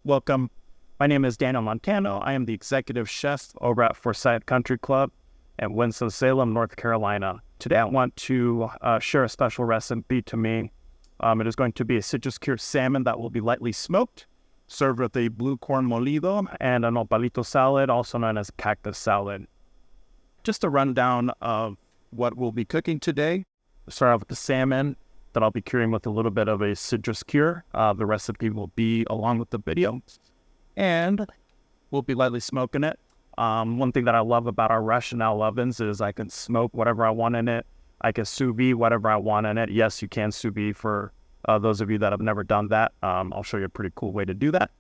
Welcome. My name is Daniel Montano. I am the executive chef over at Forsyth Country Club in Winston-Salem, North Carolina. Today I want to share a special recipe to me. It is going to be a citrus cured salmon that will be lightly smoked, served with a blue corn molido and a nopalito salad, also known as cactus salad. Just a rundown of what we'll be cooking today. We'll start off with the salmon that I'll be curing with a little bit of a citrus cure. The recipe will be along with the video. And we'll be lightly smoking it. One thing that I love about our Rational ovens is I can smoke whatever I want in it. I can sous vide whatever I want in it. Yes, you can sous vide for those of you that have never done that. I'll show you a pretty cool way to do that.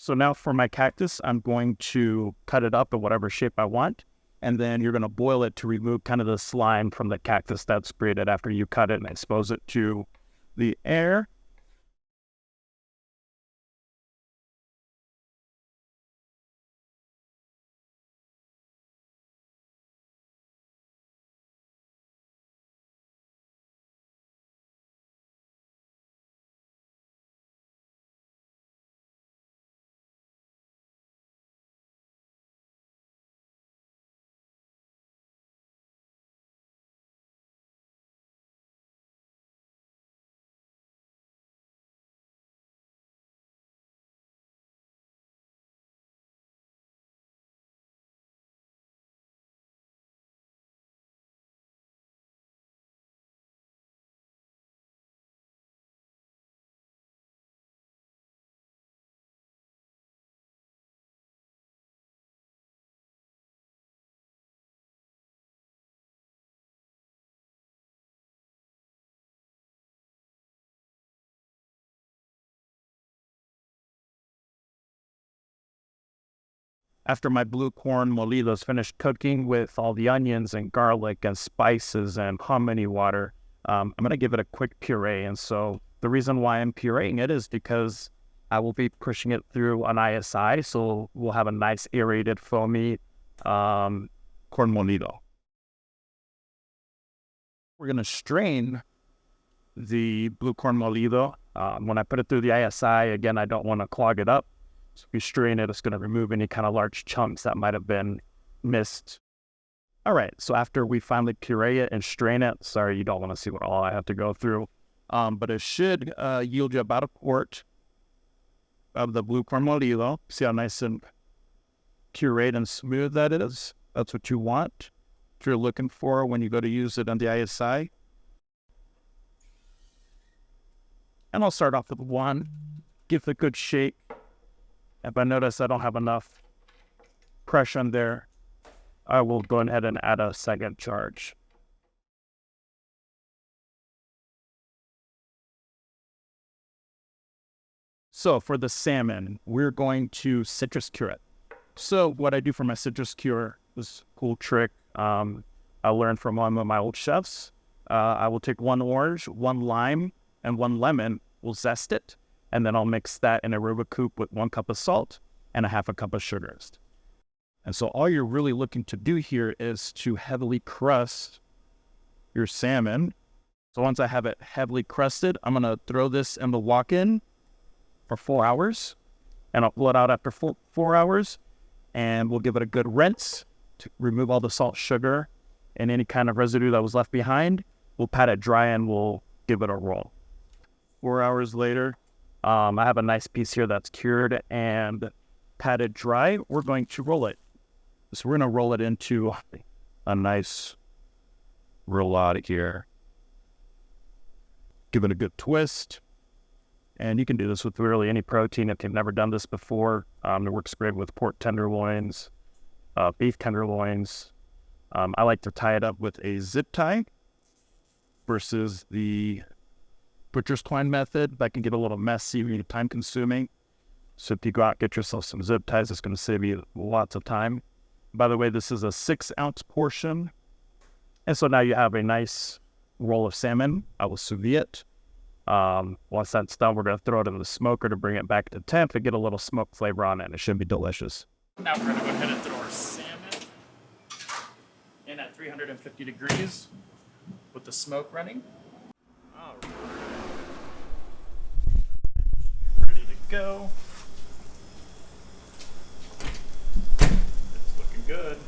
So now for my cactus, I'm going to cut it up in whatever shape I want. And then you're going to boil it to remove kind of the slime from the cactus that's created after you cut it and expose it to the air. After my blue corn molido is finished cooking with all the onions and garlic and spices and hominy water, I'm going to give it a quick puree. And so the reason why I'm pureeing it is because I will be pushing it through an ISI, so we'll have a nice aerated, foamy corn molido. We're going to strain the blue corn molido. When I put it through the ISI, again, I don't want to clog it up. So if you strain it, it's going to remove any kind of large chunks that might have been missed. All right, so after we finally puree it and strain it, sorry, you don't want to see what all I have to go through, but it should yield you about a quart of the blue corn molido. See how nice and pureed and smooth that is? That's what you want. If you're looking for when you go to use it on the ISI. And I'll start off with one, give it a good shake. If I notice I don't have enough pressure in there, I will go ahead and add a second charge. So for the salmon, we're going to citrus cure it. So what I do for my citrus cure, this cool trick I learned from one of my old chefs. I will take one orange, one lime, and one lemon. We'll zest it. and then I'll mix that in a Rubik's Cube with 1 cup of salt and a half a cup of sugar. And so all you're really looking to do here is to heavily crust your salmon. So once I have it heavily crusted, I'm going to throw this in the walk-in for 4 hours, and I'll pull it out after 4 hours, and we'll give it a good rinse to remove all the salt, sugar, and any kind of residue that was left behind. We'll pat it dry and we'll give it a roll. 4 hours later, I have a nice piece here that's cured and patted dry. We're going to roll it. So we're going to roll it into a nice roulade here. Give it a good twist. And you can do this with really any protein if you've never done this before. It works great with pork tenderloins, beef tenderloins. I like to tie it up with a zip tie versus the butcher's twine method. That can get a little messy and time consuming. So if you go out and get yourself some zip ties, it's going to save you lots of time. By the way, this is a 6-ounce portion. And so now you have a nice roll of salmon. I will sous vide it. Once that's done, we're going to throw it in the smoker to bring it back to temp and get a little smoke flavor on it. And it should be delicious. Now we're going to go ahead and throw our salmon in at 350 degrees with the smoke running. All right. Ready to go. It's looking good.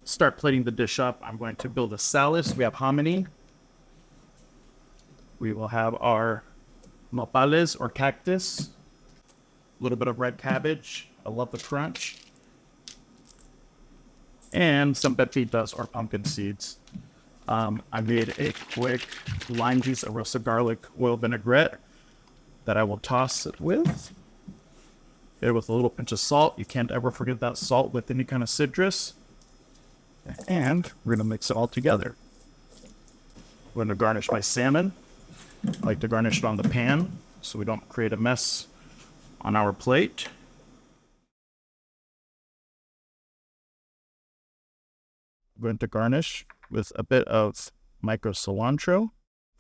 Start plating the dish up. I'm going to build a salad. We have hominy. We will have our nopales or cactus. A little bit of red cabbage. I love the crunch. And some pepitas or pumpkin seeds. I made a quick lime juice, a roasted garlic oil vinaigrette that I will toss it with. It with a little pinch of salt. You can't ever forget that salt with any kind of citrus. And we're going to mix it all together. I'm going to garnish my salmon. I like to garnish it on the pan so we don't create a mess on our plate. I'm going to garnish with a bit of micro cilantro.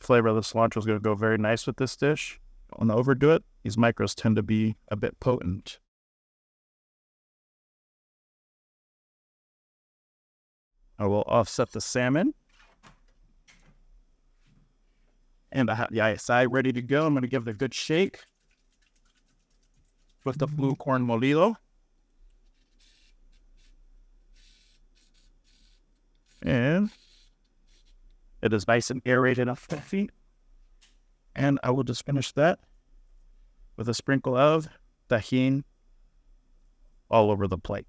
The flavor of the cilantro is going to go very nice with this dish. Don't want to overdo it. These micros tend to be a bit potent. I will offset the salmon. And I have the ISI ready to go. I'm going to give it a good shake with the blue corn molido. And it is nice and aerated and fluffy. And I will just finish that with a sprinkle of tahini all over the plate.